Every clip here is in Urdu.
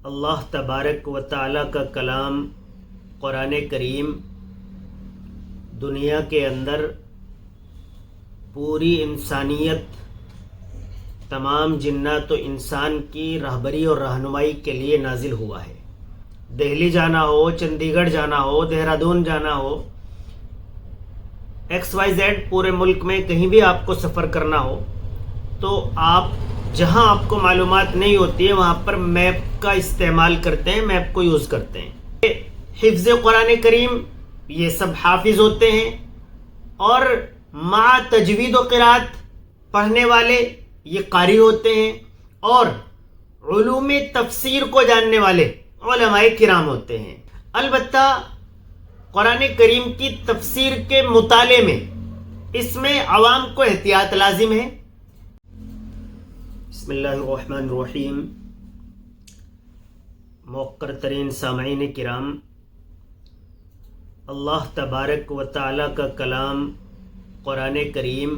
اللہ تبارک و تعالی کا کلام قرآن کریم دنیا کے اندر پوری انسانیت، تمام جنات و انسان کی رہبری اور رہنمائی کے لیے نازل ہوا ہے۔ دہلی جانا ہو، چندی گڑھ جانا ہو، دہرادون جانا ہو، XYZ پورے ملک میں کہیں بھی آپ کو سفر کرنا ہو تو آپ جہاں آپ کو معلومات نہیں ہوتی ہے وہاں پر میپ کا استعمال کرتے ہیں، میپ کو یوز کرتے ہیں۔ حفظ قرآن کریم یہ سب حافظ ہوتے ہیں، اور مع تجوید و قرات پڑھنے والے یہ قاری ہوتے ہیں، اور علوم تفسیر کو جاننے والے علماء کرام ہوتے ہیں۔ البتہ قرآن کریم کی تفسیر کے مطالعے میں اس میں عوام کو احتیاط لازم ہے۔ بسم اللہ الرحمن الرحیم۔ موقر ترین سامعین کرام، اللہ تبارک و تعالی کا کلام قرآن کریم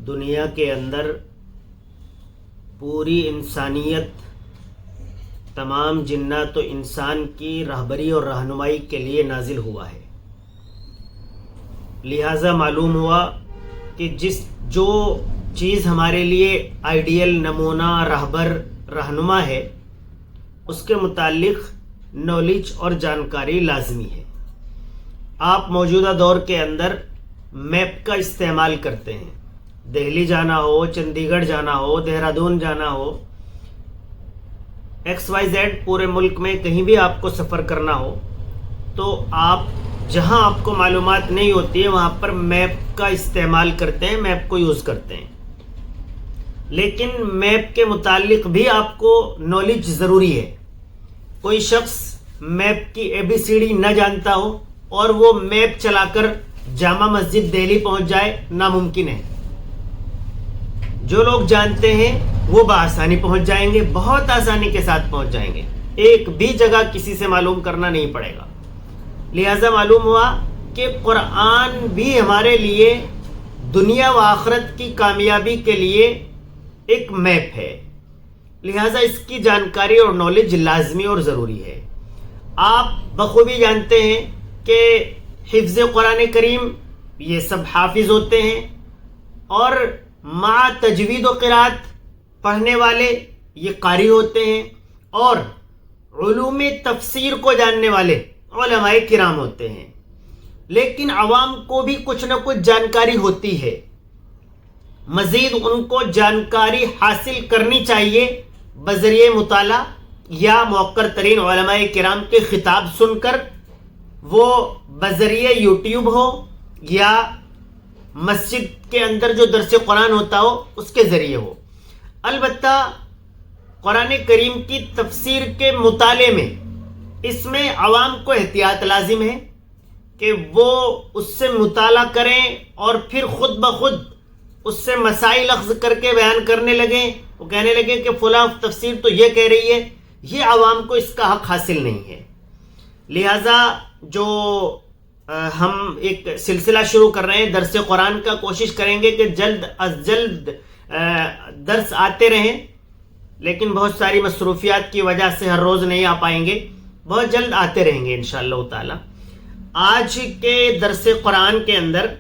دنیا کے اندر پوری انسانیت، تمام جنات و انسان کی رہبری اور رہنمائی کے لیے نازل ہوا ہے۔ لہٰذا معلوم ہوا کہ جو چیز ہمارے لیے آئیڈیل، نمونہ، رہبر، رہنما ہے، اس کے متعلق نالج اور جانکاری لازمی ہے۔ آپ موجودہ دور کے اندر میپ کا استعمال کرتے ہیں۔ دہلی جانا ہو، چندی گڑھ جانا ہو، دہرادون جانا ہو، XYZ پورے ملک میں کہیں بھی آپ کو سفر کرنا ہو تو آپ جہاں آپ کو معلومات نہیں ہوتی ہے وہاں پر میپ کا استعمال کرتے ہیں، میپ کو یوز کرتے ہیں۔ لیکن میپ کے متعلق بھی آپ کو نالج ضروری ہے۔ کوئی شخص میپ کی ABCD نہ جانتا ہو اور وہ میپ چلا کر جامع مسجد دہلی پہنچ جائے، ناممکن ہے۔ جو لوگ جانتے ہیں وہ بآسانی پہنچ جائیں گے، بہت آسانی کے ساتھ پہنچ جائیں گے، ایک بھی جگہ کسی سے معلوم کرنا نہیں پڑے گا۔ لہٰذا معلوم ہوا کہ قرآن بھی ہمارے لیے دنیا و آخرت کی کامیابی کے لیے ایک میپ ہے، لہٰذا اس کی جانکاری اور نالج لازمی اور ضروری ہے۔ آپ بخوبی جانتے ہیں کہ حفظ قرآن کریم یہ سب حافظ ہوتے ہیں، اور مع تجوید و قرات پڑھنے والے یہ قاری ہوتے ہیں، اور علوم تفسیر کو جاننے والے علماء کرام ہوتے ہیں۔ لیکن عوام کو بھی کچھ نہ کچھ جانکاری ہوتی ہے، مزید ان کو جانکاری حاصل کرنی چاہیے بذریعہ مطالعہ یا موقر ترین علماء کرام کے خطاب سن کر، وہ بذریعہ YouTube ہو یا مسجد کے اندر جو درس قرآن ہوتا ہو اس کے ذریعے ہو۔ البتہ قرآن کریم کی تفسیر کے مطالعے میں اس میں عوام کو احتیاط لازم ہے کہ وہ اس سے مطالعہ کریں اور پھر خود بخود اس سے مسائل اخذ کر کے بیان کرنے لگیں، وہ کہنے لگیں کہ فلاں تفسیر تو یہ کہہ رہی ہے، یہ عوام کو اس کا حق حاصل نہیں ہے۔ لہٰذا جو ہم ایک سلسلہ شروع کر رہے ہیں درس قرآن کا، کوشش کریں گے کہ جلد از جلد درس آتے رہیں، لیکن بہت ساری مصروفیات کی وجہ سے ہر روز نہیں آ پائیں گے، بہت جلد آتے رہیں گے انشاءاللہ تعالی۔ آج کے درس قرآن کے اندر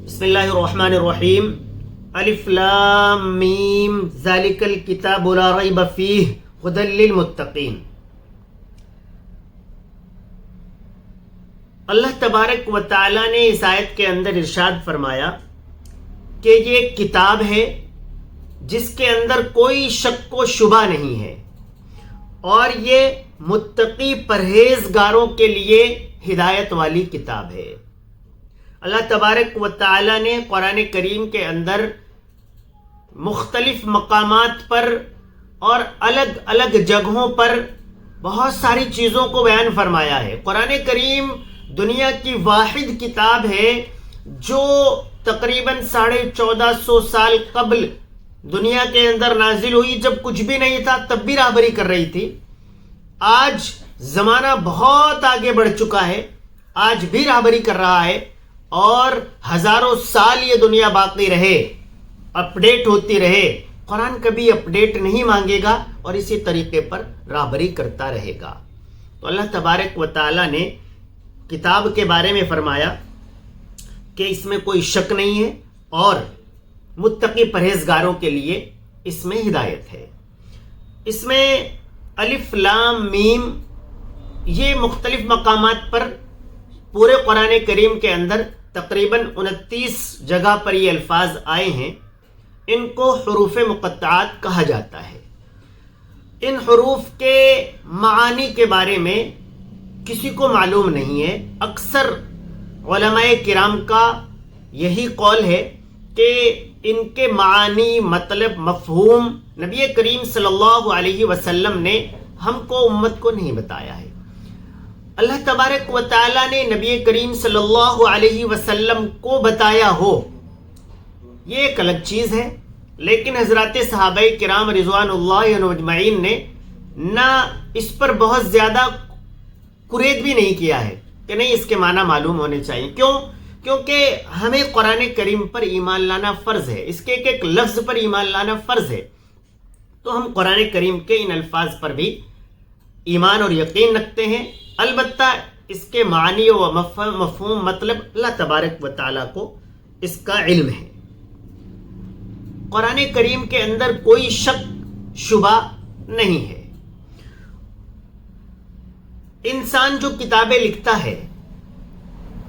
بسم اللہ الرحمن الرحیم، الف لام میم ذالک الکتاب لا ریب فیہ ھدی للمتقین۔ اللہ تبارک و تعالی نے اس آیت کے اندر ارشاد فرمایا کہ یہ کتاب ہے جس کے اندر کوئی شک و شبہ نہیں ہے، اور یہ متقی پرہیزگاروں کے لیے ہدایت والی کتاب ہے۔ اللہ تبارک و تعالی نے قرآن کریم کے اندر مختلف مقامات پر اور الگ الگ جگہوں پر بہت ساری چیزوں کو بیان فرمایا ہے۔ قرآن کریم دنیا کی واحد کتاب ہے جو تقریباً 1450 سال قبل دنیا کے اندر نازل ہوئی، جب کچھ بھی نہیں تھا تب بھی راہبری کر رہی تھی۔ آج زمانہ بہت آگے بڑھ چکا ہے، آج بھی راہبری کر رہا ہے، اور ہزاروں سال یہ دنیا باقی رہے، اپڈیٹ ہوتی رہے، قرآن کبھی اپڈیٹ نہیں مانگے گا اور اسی طریقے پر راہبری کرتا رہے گا۔ تو اللہ تبارک و تعالیٰ نے کتاب کے بارے میں فرمایا کہ اس میں کوئی شک نہیں ہے اور متقی پرہیزگاروں کے لیے اس میں ہدایت ہے۔ اس میں الف لام میم یہ مختلف مقامات پر پورے قرآن کریم کے اندر تقریباً 29 جگہ پر یہ الفاظ آئے ہیں۔ ان کو حروف مقطعات کہا جاتا ہے۔ ان حروف کے معانی کے بارے میں کسی کو معلوم نہیں ہے۔ اکثر علماء کرام کا یہی قول ہے کہ ان کے معانی، مطلب، مفہوم نبی کریم صلی اللہ علیہ وسلم نے ہم کو، امت کو نہیں بتایا ہے۔ اللہ تبارک و تعالیٰ نے نبی کریم صلی اللہ علیہ وسلم کو بتایا ہو یہ ایک الگ چیز ہے، لیکن حضرات صحابہ کرام رضوان اللہ عنہم اجمعین نے نہ اس پر بہت زیادہ قرید بھی نہیں کیا ہے کہ نہیں اس کے معنی معلوم ہونے چاہیے۔ کیوں؟ کیونکہ ہمیں قرآن کریم پر ایمان لانا فرض ہے، اس کے ایک ایک لفظ پر ایمان لانا فرض ہے۔ تو ہم قرآن کریم کے ان الفاظ پر بھی ایمان اور یقین رکھتے ہیں، البتہ اس کے معنی و مفہوم، مطلب اللہ تبارک و تعالیٰ کو اس کا علم ہے۔ قرآن کریم کے اندر کوئی شک شبہ نہیں ہے۔ انسان جو کتابیں لکھتا ہے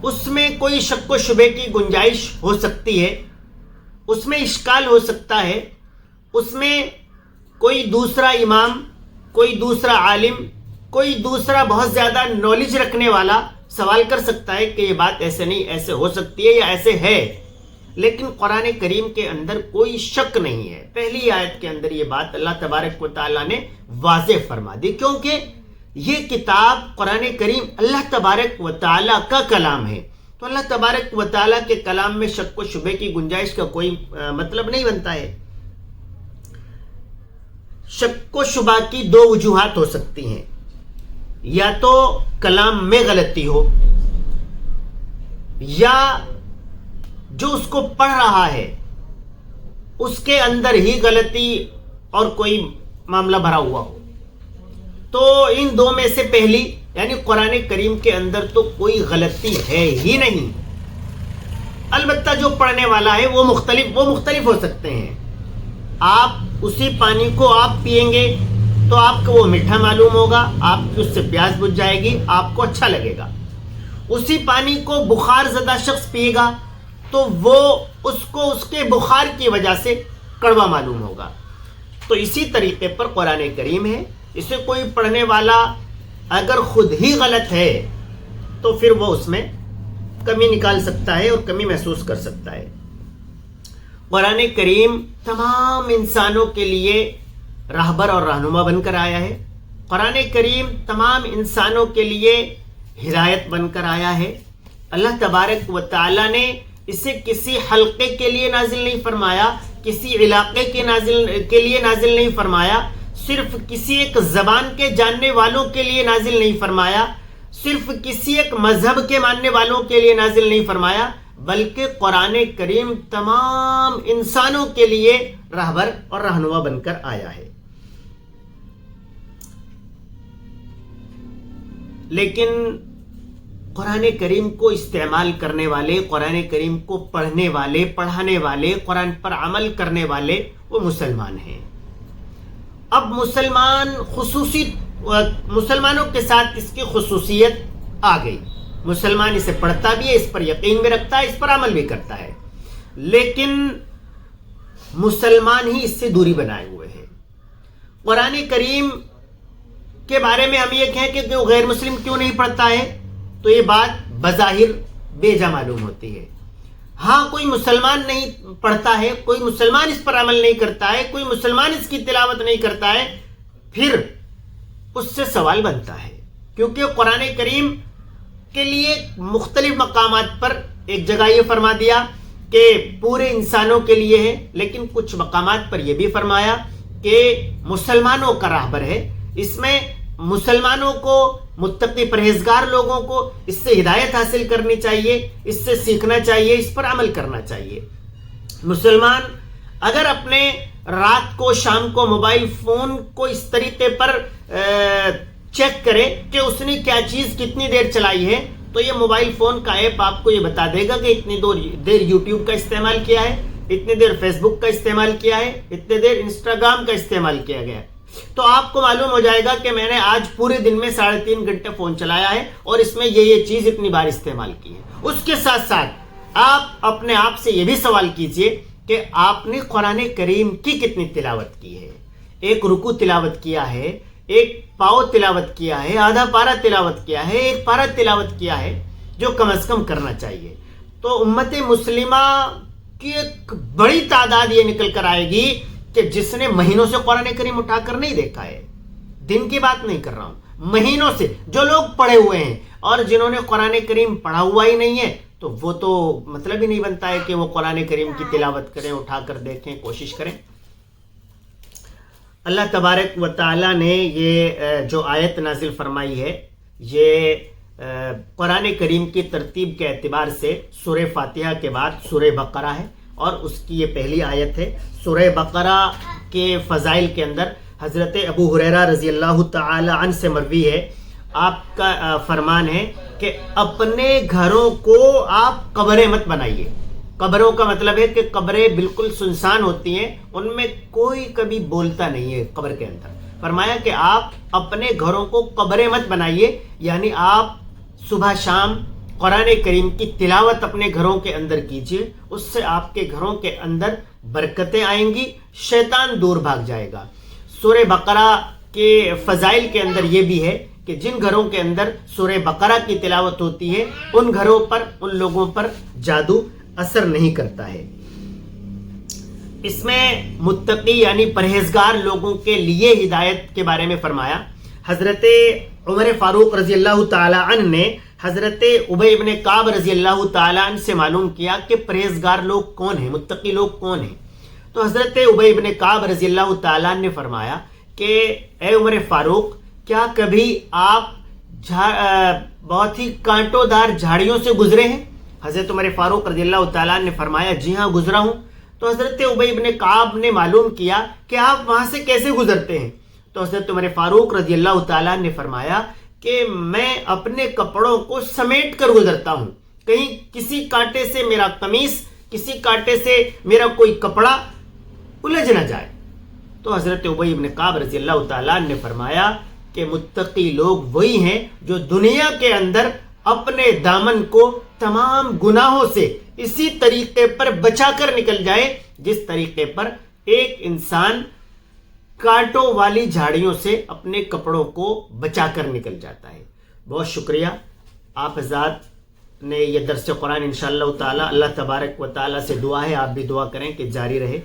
اس میں کوئی شک و شبے کی گنجائش ہو سکتی ہے، اس میں اشکال ہو سکتا ہے، اس میں کوئی دوسرا امام، کوئی دوسرا عالم، کوئی دوسرا بہت زیادہ نالج رکھنے والا سوال کر سکتا ہے کہ یہ بات ایسے نہیں، ایسے ہو سکتی ہے یا ایسے ہے، لیکن قرآن کریم کے اندر کوئی شک نہیں ہے۔ پہلی آیت کے اندر یہ بات اللہ تبارک و تعالیٰ نے واضح فرما دی، کیونکہ یہ کتاب قرآن کریم اللہ تبارک و تعالیٰ کا کلام ہے، تو اللہ تبارک و تعالیٰ کے کلام میں شک و شبے کی گنجائش کا کوئی مطلب نہیں بنتا ہے۔ شک و شبہ کی دو وجوہات ہو سکتی ہیں، یا تو کلام میں غلطی ہو، یا جو اس کو پڑھ رہا ہے اس کے اندر ہی غلطی اور کوئی معاملہ بھرا ہوا ہو۔ تو ان دو میں سے پہلی یعنی قرآن کریم کے اندر تو کوئی غلطی ہے ہی نہیں، البتہ جو پڑھنے والا ہے وہ مختلف ہو سکتے ہیں۔ آپ اسی پانی کو آپ پیئیں گے تو آپ کو وہ میٹھا معلوم ہوگا، آپ کی اس سے پیاس بجھ جائے گی، آپ کو اچھا لگے گا۔ اسی پانی کو بخار زدہ شخص پیے گا تو وہ اس کو اس کے بخار کی وجہ سے کڑوا معلوم ہوگا۔ تو اسی طریقے پر قرآن کریم ہے، اسے کوئی پڑھنے والا اگر خود ہی غلط ہے تو پھر وہ اس میں کمی نکال سکتا ہے اور کمی محسوس کر سکتا ہے۔ قرآن کریم تمام انسانوں کے لیے راہبر اور رہنما بن کر آیا ہے۔ قرآن کریم تمام انسانوں کے لیے ہدایت بن کر آیا ہے۔ اللہ تبارک و تعالیٰ نے اسے کسی حلقے کے لیے نازل نہیں فرمایا، کسی علاقے کے لیے نازل نہیں فرمایا، صرف کسی ایک زبان کے جاننے والوں کے لیے نازل نہیں فرمایا، صرف کسی ایک مذہب کے ماننے والوں کے لیے نازل نہیں فرمایا، بلکہ قرآن کریم تمام انسانوں کے لیے راہبر اور رہنما بن کر آیا ہے۔ لیکن قرآن کریم کو استعمال کرنے والے، قرآن کریم کو پڑھنے والے، پڑھانے والے، قرآن پر عمل کرنے والے وہ مسلمان ہیں۔ اب مسلمانوں کے ساتھ اس کی خصوصیت آ گئی، مسلمان اسے پڑھتا بھی ہے، اس پر یقین بھی رکھتا ہے، اس پر عمل بھی کرتا ہے، لیکن مسلمان ہی اس سے دوری بنائے ہوئے ہیں۔ قرآن کریم کے بارے میں ہم یہ کہیں کہ وہ غیر مسلم کیوں نہیں پڑھتا ہے تو یہ بات بظاہر بے جا معلوم ہوتی ہے۔ ہاں کوئی مسلمان نہیں پڑھتا ہے، کوئی مسلمان اس پر عمل نہیں کرتا ہے، کوئی مسلمان اس کی تلاوت نہیں کرتا ہے، پھر اس سے سوال بنتا ہے، کیونکہ قرآن کریم کے لیے مختلف مقامات پر ایک جگہ یہ فرما دیا کہ پورے انسانوں کے لیے ہے، لیکن کچھ مقامات پر یہ بھی فرمایا کہ مسلمانوں کا راہبر ہے، اس میں مسلمانوں کو، متقی پرہیزگار لوگوں کو اس سے ہدایت حاصل کرنی چاہیے، اس سے سیکھنا چاہیے، اس پر عمل کرنا چاہیے۔ مسلمان اگر اپنے رات کو شام کو موبائل فون کو اس طریقے پر چیک کرے کہ اس نے کیا چیز کتنی دیر چلائی ہے، تو یہ موبائل فون کا ایپ آپ کو یہ بتا دے گا کہ اتنی دیر یوٹیوب کا استعمال کیا ہے، اتنی دیر فیس بک کا استعمال کیا ہے، اتنی دیر انسٹاگرام کا استعمال کیا گیا ہے۔ تو آپ کو معلوم ہو جائے گا کہ میں نے آج پورے دن میں 3.5 گھنٹے فون چلایا ہے اور اس میں یہ چیز اتنی بار استعمال کی ہے۔ اس کے ساتھ ساتھ آپ اپنے آپ سے یہ بھی سوال کیجئے کہ آپ نے قرآن کریم کی کتنی تلاوت کی ہے۔ ایک رکوع تلاوت کیا ہے، ایک پاؤ تلاوت کیا ہے، آدھا پارہ تلاوت کیا ہے، ایک پارہ تلاوت کیا ہے، جو کم از کم کرنا چاہیے۔ تو امت مسلمہ کی ایک بڑی تعداد یہ نکل کر آئے گی کہ جس نے مہینوں سے قرآن کریم اٹھا کر نہیں دیکھا ہے۔ دن کی بات نہیں کر رہا ہوں، مہینوں سے جو لوگ پڑھے ہوئے ہیں، اور جنہوں نے قرآن کریم پڑھا ہوا ہی نہیں ہے تو وہ تو مطلب ہی نہیں بنتا ہے کہ وہ قرآن کریم کی تلاوت کریں، اٹھا کر دیکھیں، کوشش کریں۔ اللہ تبارک و تعالیٰ نے یہ جو آیت نازل فرمائی ہے، یہ قرآن کریم کی ترتیب کے اعتبار سے سورہ فاتحہ کے بعد سورہ بقرہ ہے، اور اس کی یہ پہلی آیت ہے۔ سورہ بقرہ کے فضائل کے اندر حضرت ابو ہریرہ رضی اللہ تعالی عنہ سے مروی ہے، آپ کا فرمان ہے کہ اپنے گھروں کو آپ قبریں مت بنائیے۔ قبروں کا مطلب ہے کہ قبریں بالکل سنسان ہوتی ہیں، ان میں کوئی کبھی بولتا نہیں ہے قبر کے اندر۔ فرمایا کہ آپ اپنے گھروں کو قبریں مت بنائیے، یعنی آپ صبح شام قرآن کریم کی تلاوت اپنے گھروں کے اندر کیجیے، اس سے آپ کے گھروں کے اندر برکتیں آئیں گی، شیطان دور بھاگ جائے گا۔ سورہ بقرہ کے فضائل کے اندر یہ بھی ہے کہ جن گھروں کے اندر سورہ بقرہ کی تلاوت ہوتی ہے، ان گھروں پر، ان لوگوں پر جادو اثر نہیں کرتا ہے۔ اس میں متقی یعنی پرہیزگار لوگوں کے لیے ہدایت کے بارے میں فرمایا۔ حضرت عمر فاروق رضی اللہ تعالی عنہ نے حضرت ابی ابن کعب رضی اللہ تعالی عنہ سے معلوم کیا کہ پرہیزگار لوگ کون ہیں، متقی لوگ کون ہیں۔ تو حضرت ابی ابن کعب رضی اللہ تعالی عنہ نے فرمایا کہ اے عمر فاروق، کیا کبھی آپ بہت ہی کانٹوں دار جھاڑیوں سے گزرے ہیں؟ حضرت عمر فاروق رضی اللہ تعالیٰ نے فرمایا جی ہاں گزرا ہوں۔ تو حضرت ابی ابن کعب نے معلوم کیا کہ آپ وہاں سے کیسے گزرتے ہیں؟ تو حضرت عمر فاروق رضی اللہ تعالیٰ نے فرمایا کہ میں اپنے کپڑوں کو سمیٹ کر گزرتا ہوں، کہیں کسی کانٹے سے میرا قمیص، کسی کانٹے سے میرا کوئی کپڑا الجھ نہ جائے۔ تو حضرت ابی ابن کعب رضی اللہ تعالیٰ نے فرمایا کہ متقی لوگ وہی ہیں جو دنیا کے اندر اپنے دامن کو تمام گناہوں سے اسی طریقے پر بچا کر نکل جائے جس طریقے پر ایک انسان کانٹوں والی جھاڑیوں سے اپنے کپڑوں کو بچا کر نکل جاتا ہے۔ بہت شکریہ آپ حضرات نے یہ درس قرآن انشاءاللہ تعالی، اللہ تبارک و تعالی سے دعا ہے آپ بھی دعا کریں کہ جاری رہے۔